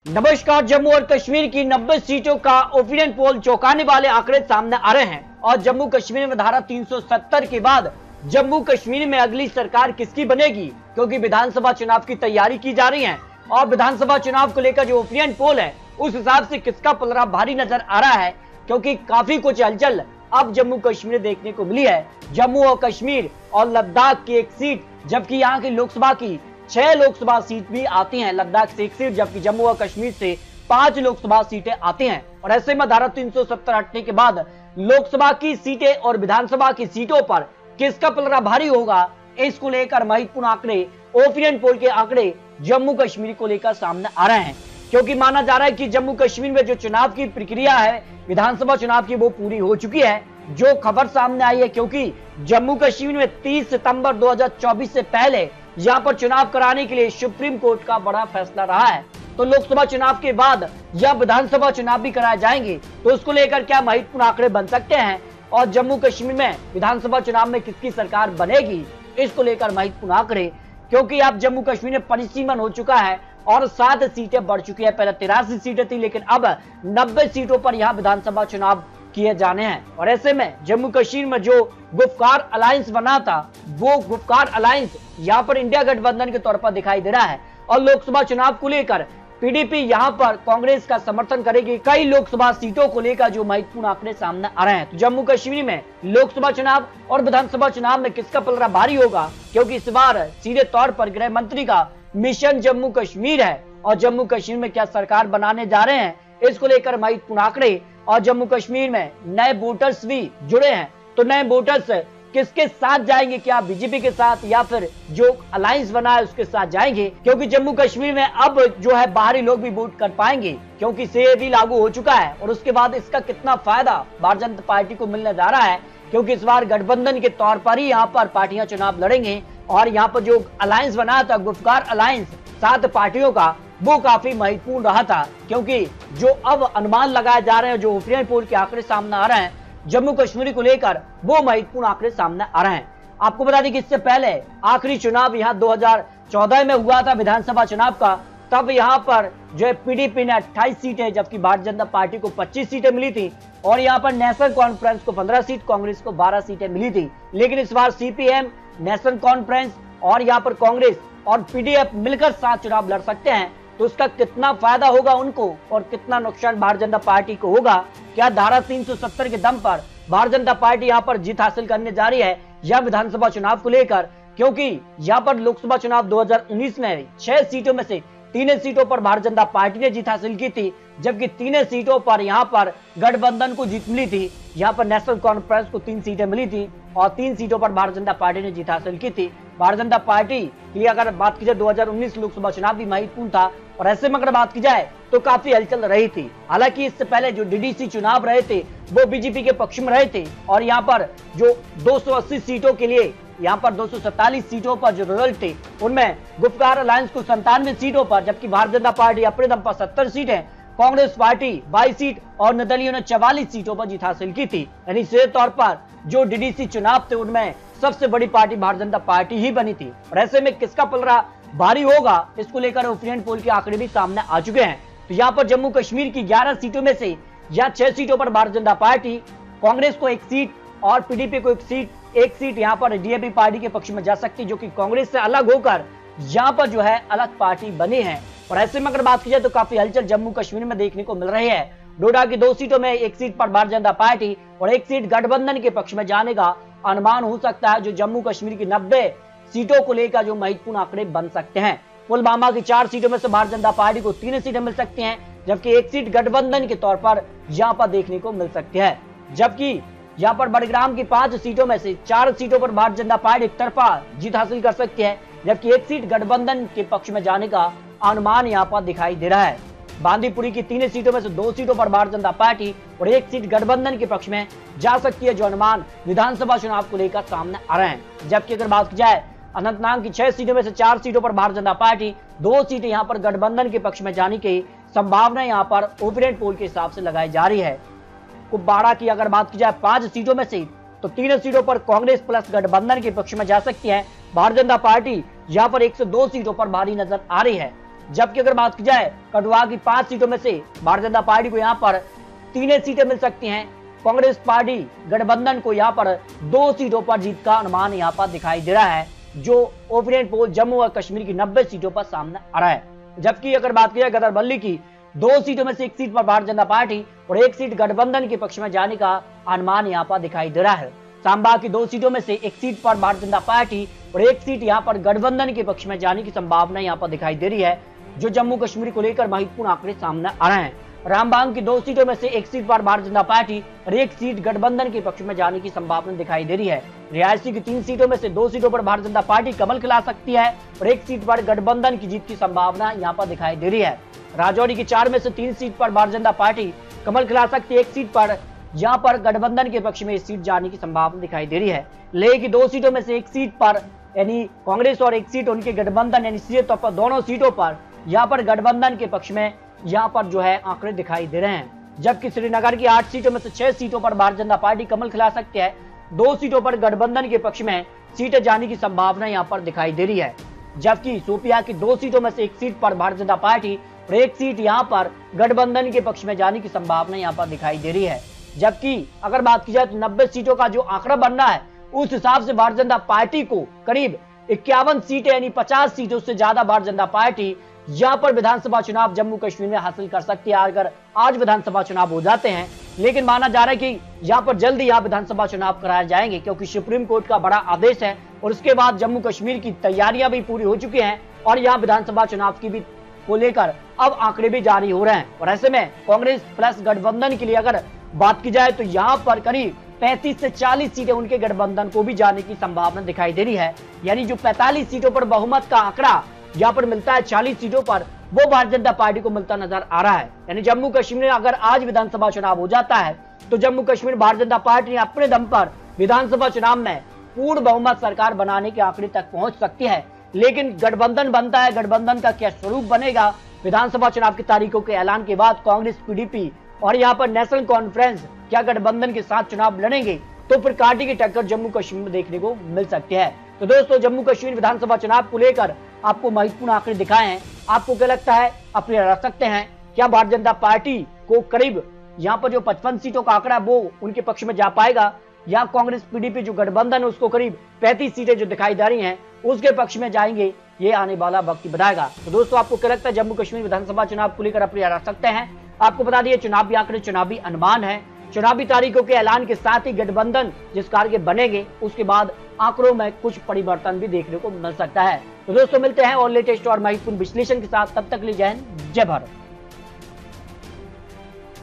नमस्कार। जम्मू और कश्मीर की 90 सीटों का ओपिनियन पोल चौंकाने वाले आंकड़े सामने आ रहे हैं और जम्मू कश्मीर में धारा 370 के बाद जम्मू कश्मीर में अगली सरकार किसकी बनेगी, क्योंकि विधानसभा चुनाव की तैयारी की जा रही है और विधानसभा चुनाव को लेकर जो ओपिनियन पोल है उस हिसाब से किसका पलड़ा भारी नजर आ रहा है, क्योंकि काफी कुछ हलचल अब जम्मू कश्मीर देखने को मिली है। जम्मू और कश्मीर और लद्दाख की एक सीट, जबकि यहाँ की लोकसभा की 6 लोकसभा सीट भी आती हैं, लद्दाख से 1 सीट, जबकि जम्मू और कश्मीर से 5 लोकसभा सीटें आती हैं। और ऐसे में धारा 370 हटने के बाद लोकसभा की सीटें और विधानसभा की सीटों पर किसका पलड़ा भारी होगा, इसको लेकर महत्वपूर्ण आंकड़े, ओपिनियन पोल के आंकड़े जम्मू कश्मीर को लेकर सामने आ रहे हैं, क्योंकि माना जा रहा है कि जम्मू कश्मीर में जो चुनाव की प्रक्रिया है विधानसभा चुनाव की वो पूरी हो चुकी है। जो खबर सामने आई है, क्योंकि जम्मू कश्मीर में 30 सितंबर 2024 से पहले यहाँ पर चुनाव कराने के लिए सुप्रीम कोर्ट का बड़ा फैसला रहा है, तो लोकसभा चुनाव के बाद या विधानसभा चुनाव भी कराए जाएंगे, तो उसको लेकर क्या महत्वपूर्ण आंकड़े बन सकते हैं और जम्मू कश्मीर में विधानसभा चुनाव में किसकी सरकार बनेगी, इसको लेकर महत्वपूर्ण आंकड़े, क्योंकि अब जम्मू कश्मीर में परिसीमन हो चुका है और 7 सीटें बढ़ चुकी है। पहले 83 सीटें थी, लेकिन अब 90 सीटों पर यहाँ विधानसभा चुनाव किए जाने हैं। और ऐसे में जम्मू कश्मीर में जो गुफकार अलायंस बना था, वो गुफकार अलायंस यहाँ पर इंडिया गठबंधन के तौर पर दिखाई दे रहा है और लोकसभा चुनाव को लेकर पीडीपी यहाँ पर कांग्रेस का समर्थन करेगी। कई लोकसभा सीटों को लेकर जो महत्वपूर्ण आंकड़े सामने आ रहे हैं, तो जम्मू कश्मीर में लोकसभा चुनाव और विधानसभा चुनाव में किसका पलड़ा भारी होगा, क्योंकि इस बार सीधे तौर पर गृह मंत्री का मिशन जम्मू कश्मीर है और जम्मू कश्मीर में क्या सरकार बनाने जा रहे हैं, इसको लेकर महत्वपूर्ण आंकड़े। और जम्मू कश्मीर में नए वोटर्स भी जुड़े हैं, तो नए वोटर्स किसके साथ जाएंगे, क्या बीजेपी के साथ या फिर जो अलायंस बना है उसके साथ जाएंगे, क्योंकि जम्मू कश्मीर में अब जो है बाहरी लोग भी वोट कर पाएंगे, क्योंकि सीए भी लागू हो चुका है। और उसके बाद इसका कितना फायदा भारतीय जनता पार्टी को मिलने जा रहा है, क्योंकि इस बार गठबंधन के तौर पर ही यहाँ पर पार्टियां चुनाव लड़ेंगे और यहाँ पर जो अलायंस बना था गुफकार अलायंस 7 पार्टियों का, वो काफी महत्वपूर्ण रहा था, क्योंकि जो अब अनुमान लगाए जा रहे हैं, जो ओपिनियन पोल के आंकड़े सामने आ रहे हैं जम्मू कश्मीर को लेकर, वो महत्वपूर्ण आंकड़े सामने आ रहे हैं। आपको बता दें कि इससे पहले आखिरी चुनाव यहाँ 2014 में हुआ था विधानसभा चुनाव का, तब यहाँ पर जो है पीडीपी ने 28 सीटें, जबकि भारतीय जनता पार्टी को 25 सीटें मिली थी और यहाँ पर नेशनल कॉन्फ्रेंस को 15 सीट, कांग्रेस को 12 सीटें मिली थी। लेकिन इस बार सीपीएम, नेशनल कॉन्फ्रेंस और यहाँ पर कांग्रेस और पीडीएफ मिलकर 7 चुनाव लड़ सकते हैं, तो उसका कितना फायदा होगा उनको और कितना नुकसान भारतीय जनता पार्टी को होगा। क्या धारा 370 के दम पर भारतीय जनता पार्टी यहाँ पर जीत हासिल करने जा रही है या विधानसभा चुनाव को लेकर, क्योंकि यहाँ पर लोकसभा चुनाव 2019 में 6 सीटों में से 3 सीटों पर भारतीय जनता पार्टी ने जीत हासिल की थी, जबकि 3 सीटों पर यहाँ पर गठबंधन को जीत मिली थी। यहाँ पर नेशनल कॉन्फ्रेंस को 3 सीटें मिली थी और 3 सीटों पर भारतीय जनता पार्टी ने जीत हासिल की थी। भारतीय जनता पार्टी की अगर बात की जाए 2019 लोकसभा चुनाव भी महत्वपूर्ण था और ऐसे में अगर बात की जाए तो काफी हलचल रही थी। हालांकि इससे पहले जो डीडीसी चुनाव रहे थे वो बीजेपी के पक्ष में रहे थे और यहाँ पर जो 280 सीटों के लिए यहाँ पर 247 सीटों पर जो रिजल्ट थे उनमें गुफकार अलायंस को 97 सीटों पर, जबकि भारतीय जनता पार्टी अपने दम पर 70 सीटें, कांग्रेस पार्टी 22 सीट और निर्दलीयों ने 44 सीटों पर जीत हासिल की थी। यानी सीधे तौर पर जो डीडीसी चुनाव थे उनमें सबसे बड़ी पार्टी भारतीय जनता पार्टी ही बनी थी। और ऐसे में किसका पलड़ा भारी होगा, इसको लेकर ओपिनियन पोल के आंकड़े भी सामने आ चुके हैं। तो यहाँ पर जम्मू कश्मीर की 11 सीटों में से या 6 सीटों पर भारतीय जनता पार्टी, कांग्रेस को 1 सीट और पीडीपी को 1 सीट यहाँ पर डीएपी पार्टी के पक्ष में जा सकती, जो कि कांग्रेस से अलग होकर यहाँ पर जो है अलग पार्टी बनी है। और ऐसे में अगर बात की जाए तो काफी हलचल जम्मू कश्मीर में देखने को मिल रही है। डोडा की 2 सीटों में 1 सीट पर भारतीय जनता पार्टी और 1 सीट गठबंधन के पक्ष में जाने का अनुमान हो सकता है, जो जम्मू कश्मीर की 90 सीटों को लेकर जो महत्वपूर्ण आंकड़े बन सकते हैं। पुलवामा की 4 सीटों में से भारतीय जनता पार्टी को 3 सीटें मिल सकती हैं, जबकि 1 सीट गठबंधन के तौर पर यहाँ पर देखने को मिल सकती है। जबकि यहाँ पर बड़ग्राम की 5 सीटों में से 4 सीटों पर भारतीय जनता पार्टी एक तरफा जीत हासिल कर सकती है, जबकि 1 सीट गठबंधन के पक्ष में जाने का अनुमान यहाँ पर दिखाई दे रहा है। बांदीपुरी की 3 सीटों में से 2 सीटों पर भारतीय जनता पार्टी और 1 सीट गठबंधन के पक्ष में जा सकती है, जो अनुमान विधानसभा चुनाव को लेकर सामने आ रहे हैं। जबकि अगर बात की जाए अनंतनाग की 6 सीटों में से 4 सीटों पर भारतीय जनता पार्टी, 2 सीटें यहाँ पर गठबंधन के पक्ष में जाने की संभावना यहाँ पर ओपिनियन पोल के हिसाब से लगाई जा रही है। कुपवाड़ा की अगर बात की जाए 5 सीटों में से तो 3 सीटों पर कांग्रेस प्लस गठबंधन के पक्ष में जा सकती है। भारतीय जनता पार्टी यहाँ पर 102 सीटों पर भारी नजर आ रही है। जबकि अगर बात की जाए कठुआ की 5 सीटों में से भारतीय जनता पार्टी को यहाँ पर 3 सीटें मिल सकती हैं। कांग्रेस पार्टी गठबंधन को यहाँ पर 2 सीटों पर जीत का अनुमान यहाँ पर दिखाई दे रहा है, जो ओपिनियन पोल जम्मू और कश्मीर की 90 सीटों पर सामने आ रहा है। जबकि अगर बात की जाए गदरबल्ली की 2 सीटों में से 1 सीट पर भारतीय जनता पार्टी और 1 सीट गठबंधन के पक्ष में जाने का अनुमान यहाँ पर दिखाई दे रहा है। सांबा की 2 सीटों में से 1 सीट पर भारतीय जनता पार्टी और 1 सीट यहाँ पर गठबंधन के पक्ष में जाने की संभावना यहाँ पर दिखाई दे रही है, जो जम्मू कश्मीर को लेकर महत्वपूर्ण आंकड़े सामने आ रहे हैं। रामबाग की 2 सीटों में से 1 सीट पर भारतीय जनता पार्टी और 1 सीट गठबंधन के पक्ष में जाने की संभावना दिखाई दे रही है। रियासी की 3 सीटों में से 2 सीटों पर भारतीय जनता पार्टी कमल खिला सकती है और 1 सीट पर गठबंधन की जीत की संभावना यहाँ पर दिखाई दे रही है। राजौरी की 4 में से 3 सीट पर भारतीय जनता पार्टी कमल खिला सकती है, 1 सीट पर यहाँ पर गठबंधन के पक्ष में इस सीट जाने की संभावना दिखाई दे रही है। लेह की 2 सीटों में से 1 सीट पर यानी कांग्रेस और 1 सीट उनके गठबंधन यानी सीधे तौर पर दोनों सीटों पर यहाँ पर गठबंधन के पक्ष में यहाँ पर जो है आंकड़े दिखाई दे रहे हैं। जबकि श्रीनगर की 8 सीटों में से 6 सीटों पर भारतीय जनता पार्टी कमल खिला सकती है, 2 सीटों पर गठबंधन के पक्ष में सीटें जाने की संभावना यहाँ पर दिखाई दे रही है। जबकि शोपियां की 2 सीटों में से 1 सीट पर भारतीय जनता पार्टी और 1 सीट यहाँ पर गठबंधन के पक्ष में जाने की संभावना यहाँ पर दिखाई दे रही है। जबकि अगर बात की जाए तो 90 सीटों का जो आंकड़ा बन रहा है, उस हिसाब से भारतीय जनता पार्टी को करीब 51 सीटें यानी 50 सीटों से ज्यादा भारतीय जनता पार्टी यहाँ पर विधानसभा चुनाव जम्मू कश्मीर में हासिल कर सकती है अगर आज विधानसभा चुनाव हो जाते हैं। लेकिन माना जा रहा है कि यहाँ पर जल्दी यहाँ विधानसभा चुनाव कराए जाएंगे, क्योंकि सुप्रीम कोर्ट का बड़ा आदेश है और उसके बाद जम्मू कश्मीर की तैयारियां भी पूरी हो चुकी हैं और यहाँ विधानसभा चुनाव की भी को लेकर अब आंकड़े भी जारी हो रहे हैं। और ऐसे में कांग्रेस प्लस गठबंधन के लिए अगर बात की जाए तो यहाँ पर करीब 35 से 40 सीटें उनके गठबंधन को भी जाने की संभावना दिखाई दे रही है। यानी जो 45 सीटों पर बहुमत का आंकड़ा यहाँ पर मिलता है, 40 सीटों पर वो भारतीय जनता पार्टी को मिलता नजर आ रहा है। यानी जम्मू कश्मीर में अगर आज विधानसभा चुनाव हो जाता है तो जम्मू कश्मीर भारतीय जनता पार्टी अपने दम पर विधानसभा चुनाव में पूर्ण बहुमत सरकार बनाने के आंकड़े तक पहुंच सकती है। लेकिन गठबंधन बनता है, गठबंधन का क्या स्वरूप बनेगा विधानसभा चुनाव की तारीखों के ऐलान के बाद, कांग्रेस पीडीपी और यहाँ पर नेशनल कॉन्फ्रेंस क्या गठबंधन के साथ चुनाव लड़ेंगे, तो फिर कांटे की टक्कर जम्मू कश्मीर में देखने को मिल सकती है। तो दोस्तों, जम्मू कश्मीर विधानसभा चुनाव को लेकर आपको महत्वपूर्ण आंकड़े दिखाए हैं। आपको क्या लगता है, अपने रख सकते हैं क्या भारतीय जनता पार्टी को करीब यहाँ पर जो 55 सीटों का आंकड़ा वो उनके पक्ष में जा पाएगा, या कांग्रेस पीडीपी जो गठबंधन है उसको करीब 35 सीटें जो दिखाई दे रही हैं उसके पक्ष में जाएंगे, ये आने वाला वक्त ही बताएगा। तो दोस्तों, आपको क्या लगता है जम्मू कश्मीर विधानसभा चुनाव को लेकर अपने रख सकते हैं। आपको बता दिए चुनावी आंकड़े चुनावी अनुमान है, चुनावी तारीखों के ऐलान के साथ ही गठबंधन जिस कार्य के बनेंगे उसके बाद आंकड़ों में कुछ परिवर्तन भी देखने को मिल सकता है। तो दोस्तों, मिलते हैं और लेटेस्ट और महत्वपूर्ण विश्लेषण के साथ, तब तक के लिए जय हिंद, जय भारत।